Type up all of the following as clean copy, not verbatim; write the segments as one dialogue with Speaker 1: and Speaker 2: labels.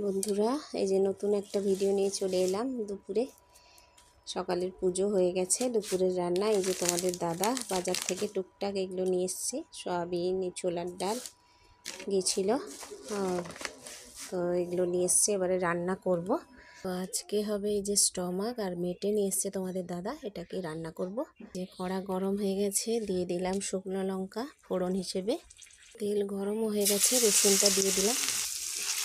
Speaker 1: বন্ধুরা, এই যে নতুন একটা ভিডিও নিয়ে চলে এলাম। দুপুরে সকালের পুজো হয়ে গেছে, দুপুরের রান্না। এই যে তোমাদের দাদা বাজার থেকে টুকটাক এগুলো নিয়ে এসছে, সয়াবিন, ছোলার ডাল গিয়েছিল, তো এগুলো নিয়ে এসছে, এবারে রান্না করব। তো আজকে হবে এই যে স্টমাক আর মেটে নিয়ে এসছে তোমাদের দাদা, এটাকে রান্না করব। যে কড়া গরম হয়ে গেছে, দিয়ে দিলাম শুকনো লঙ্কা ফোড়ন হিসেবে। তেল গরমও হয়ে গেছে, রসুনটা দিয়ে দিলাম।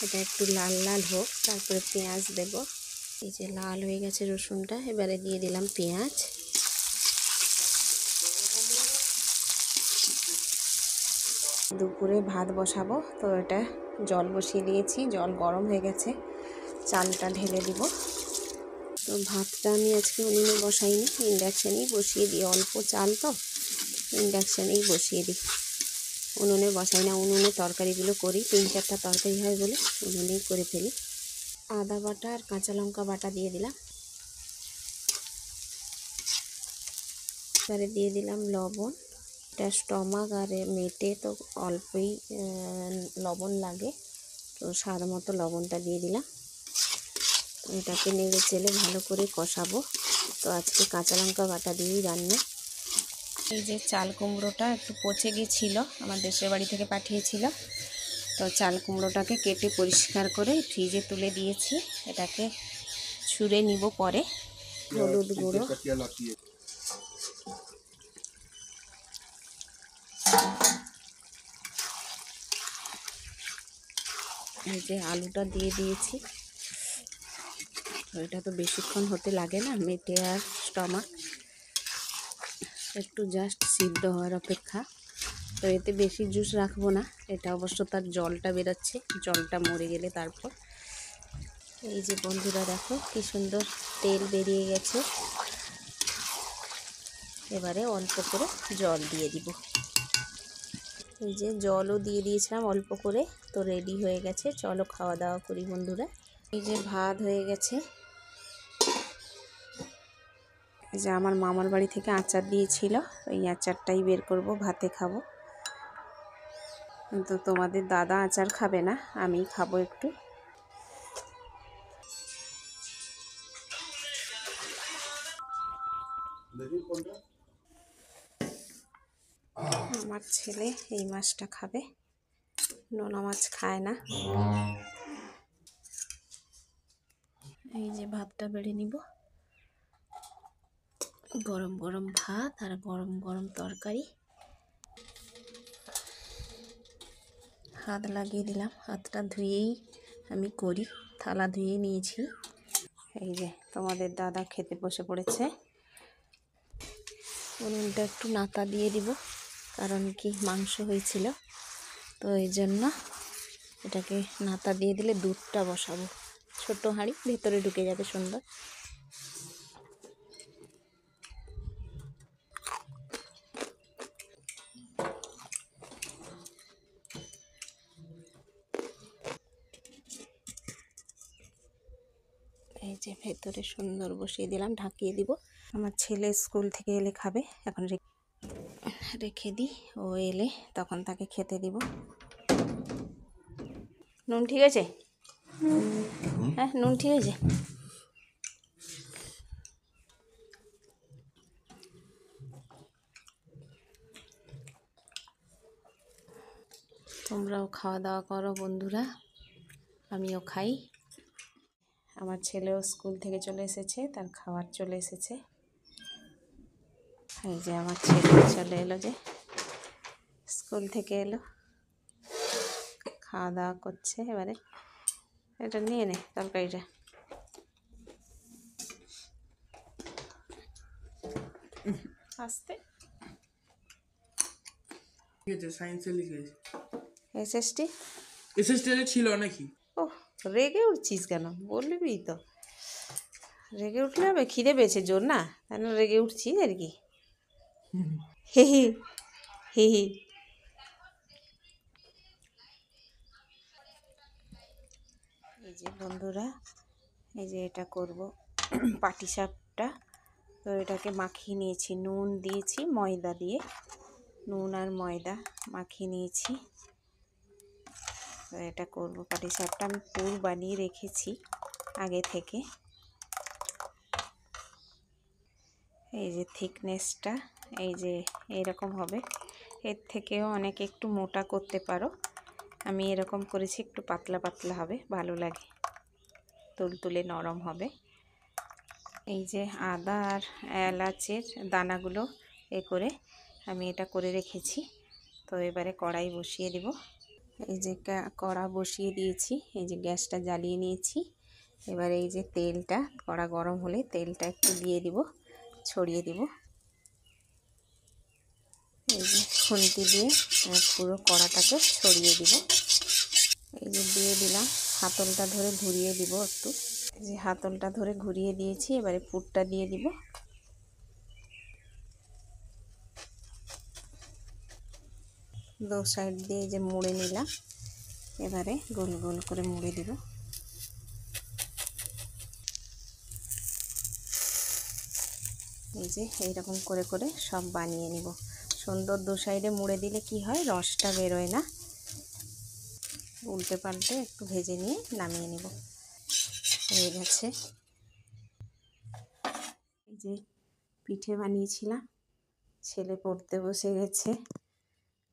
Speaker 1: এটা একটু লাল লাল হোক, তারপরে পেঁয়াজ দেব। এই যে লাল হয়ে গেছে রসুনটা, এবারে দিয়ে দিলাম পেঁয়াজ। দুপুরে ভাত বসাবো, তো এটা জল বসিয়ে দিয়েছি, জল গরম হয়ে গেছে, চালটা ঢেলে দিব। তো ভাতটা আমি আজকে উনুনে বসাইনি, ইন্ডাকশানেই বসিয়ে দিই, অল্প চাল তো ইন্ডাকশানেই বসিয়ে দিই, উনুনে বসাই না। উনুনে তরকারিগুলো করি, 3-4টা তরকারি হয় বলে উনুনেই করে ফেলি। আদা বাটা আর কাঁচা লঙ্কা বাটা দিয়ে দিলাম, এবারে দিয়ে দিলাম লবণ। এটা স্টমাক আর মেটে তো অল্পই লবণ লাগে, তো স্বাদ মতো লবণটা দিয়ে দিলাম। এটাকে নেড়ে চেড়ে ভালো করে কষাবো। তো আজকে কাঁচা লঙ্কা বাটা দিয়েই রান্না। এই যে চাল কুমড়োটা একটু পচে গিয়েছিল, আমার দেশের বাড়ি থেকে পাঠিয়েছিল, তো চাল কুমড়োটাকে কেটে পরিষ্কার করে ফ্রিজে তুলে দিয়েছি। এটাকে ছুঁড়ে নিব পরে। হলুদ গুঁড়ো, এই যে আলুটা দিয়ে দিয়েছি। এটা তো বেশিক্ষণ হতে লাগে না, মেটে আর স্টমাক একটু জাস্ট সিদ্ধ হওয়ার অপেক্ষা। তো এতে বেশি জুস রাখবো না, এটা অবশ্য তার জলটা বেরোচ্ছে, জলটা মরে গেলে তারপর। এই যে বন্ধুরা দেখো কি সুন্দর তেল বেরিয়ে গেছে। এবারে অল্প করে জল দিয়ে দিব। এই যে জলও দিয়ে দিয়েছিলাম অল্প করে। তো রেডি হয়ে গেছে, চলো খাওয়া দাওয়া করি বন্ধুরা। এই যে ভাত হয়ে গেছে। এই যে আমার মামার বাড়ি থেকে আচার দিয়েছিল, এই আচারটাই বের করব, ভাতে খাবো। কিন্তু তোমাদের দাদা আচার খাবে না, আমি খাবো একটু। আমার ছেলে এই মাছটা খাবে, নোনা মাছ খায় না। এই যে ভাতটা বেড়ে নিব, গরম গরম ভাত আর গরম গরম তরকারি। হাত লাগিয়ে দিলাম, হাতটা ধুয়েই আমি করি, থালা ধুয়ে নিয়েছি। এই যে তোমাদের দাদা খেতে বসে পড়েছে। উনুনটা একটু নাতা দিয়ে দিব, কারণ কি মাংস হয়েছিল, তো এই জন্য এটাকে নাতা দিয়ে দিলে দুধটা বসাবো। ছোট হাঁড়ি, ভেতরে ঢুকে যাবে সুন্দর। এই যে ভেতরে সুন্দর বসিয়ে দিলাম, ঢাকিয়ে দিব। আমার ছেলে স্কুল থেকে এলে খাবে, এখন রেখে দিই, ও এলে তখন তাকে খেতে দিব। নুন ঠিক আছে? হ্যাঁ, নুন ঠিক আছে। তোমরাও খাওয়া দাওয়া করো বন্ধুরা, আমিও খাই। আমার ছেলেও স্কুল থেকে চলে এসেছে, তার খাবার চলে এসেছে। এই যে আমার ছেলে চলে এলো, যে স্কুল থেকে এলো, খাওয়া দাওয়া করছে। এবারে এটা নিয়ে নে তরকারিটা। আসতে
Speaker 2: সায়েন্সে লিখেছে
Speaker 1: এসএসটি
Speaker 2: ছিল নাকি?
Speaker 1: ও, রেগে উঠছিস কেন? বলবি তো, রেগে উঠলে হবে? খিদে পেয়েছে জোর না, তাই না রেগে উঠছিস আর কি। হি হি হি হি। এই যে বন্ধুরা, এই যে এটা করব পাটিসাপটা। তো এটাকে মাখিয়ে নিয়েছি, নুন দিয়েছি, ময়দা দিয়ে, নুন আর ময়দা মাখিয়ে নিয়েছি। তো এটা করব পাটিসাপটা। আমি পুর বানিয়ে রেখেছি আগে থেকে। এই যে থিকনেসটা এই যে এরকম হবে। এর থেকেও অনেকে একটু মোটা করতে পারো, আমি এরকম করেছি, একটু পাতলা পাতলা হবে, ভালো লাগে, তুলতুলে নরম হবে। এই যে আদা আর এলাচের দানাগুলো করে আমি এটা করে রেখেছি। তো এবারে কড়াই বসিয়ে দেব। এই যে কড়া বসিয়ে দিয়েছি, এই যে গ্যাসটা জ্বালিয়ে নিয়েছি। এবারে এই যে তেলটা, কড়া গরম হলে তেলটা একটু দিয়ে দিব, ছড়িয়ে দিব। এই যে খুন্তি দিয়ে পুরো কড়াটাকে ছড়িয়ে দিব। এই যে দিয়ে দিলাম, হাতলটা ধরে ঘুরিয়ে দিব একটু। এই যে হাতলটা ধরে ঘুরিয়ে দিয়েছি। এবারে পুরটা দিয়ে দিব। দু সাইড দিয়ে যে মুড়ে নিলাম, এবারে গোল গোল করে মুড়ে দিব। এই যে এইরকম করে করে সব বানিয়ে নিব। সুন্দর দু সাইডে মুড়ে দিলে কি হয়, রসটা বেরোয় না। উল্টে পাল্টে একটু ভেজে নিয়ে নামিয়ে নেব। হয়ে গেছে। এই যে পিঠে বানিয়েছিলাম, ছেলে পড়তে বসে গেছে,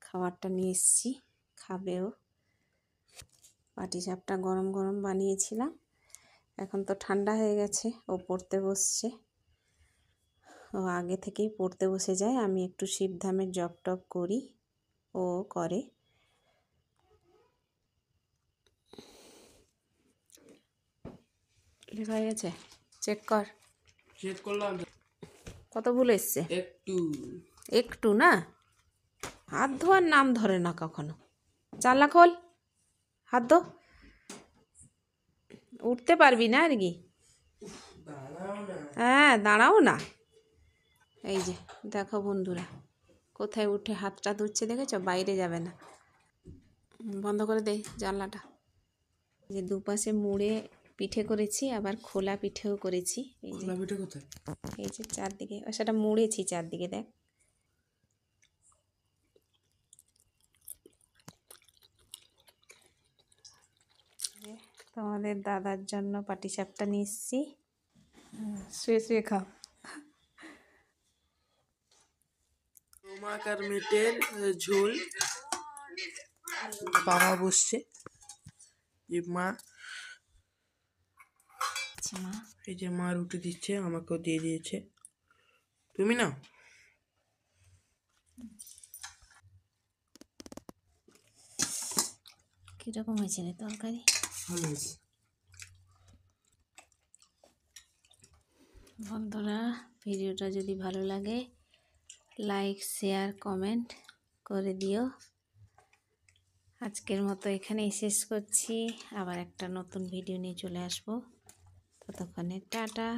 Speaker 1: খাবারটা নিয়ে এসেছি, খাবেও। পাটিসাপটা গরম গরম বানিয়েছিলাম, এখন তো ঠান্ডা হয়ে গেছে। ও পড়তে বসছে, ও আগে থেকেই পড়তে বসে যায়। আমি একটু শিবধামের জপ টপ করি, ও করে। লেখা হয়ে গেছে, চেক কর।
Speaker 2: চেক করলাম,
Speaker 1: কত ভুল এসছে?
Speaker 2: একটু
Speaker 1: একটু না, হাত ধোয়ার নাম ধরে না কখনো। জানলা খোল, হাত ধো। উঠতে পারবি না আর কি? হ্যাঁ, দাঁড়াও না। এই যে দেখো বন্ধুরা, কোথায় উঠে হাতটা ধুচ্ছে দেখেছ? বাইরে যাবে না। বন্ধ করে দে জানলাটা। যে দুপাশে মুড়ে পিঠে করেছি, আবার খোলা পিঠেও করেছি। এই যে
Speaker 2: খোলা পিঠে কোথায়?
Speaker 1: এই যে চারদিকে, সেটা মুড়েছি চারদিকে, দেখ। তোমাদের দাদার জন্য পাটিসাপটা নিয়ে এসেছি, শুয়ে শুয়ে খাও।
Speaker 2: তোমাকার মেটের ঝোল। বাবা বসছে, যে মা,
Speaker 1: মা,
Speaker 2: এই যে মা রুটি দিচ্ছে, আমাকেও দিয়ে দিয়েছে। তুমি না,
Speaker 1: কীরকম হয়েছে রে তরকারি?
Speaker 2: ভালো হয়েছে।
Speaker 1: বন্ধুরা, ভিডিওটা যদি ভালো লাগে লাইক শেয়ার কমেন্ট করে দিও। আজকের মতো এখানেই শেষ করছি, আবার একটা নতুন ভিডিও নিয়ে চলে আসবো। ততক্ষণে টাটা।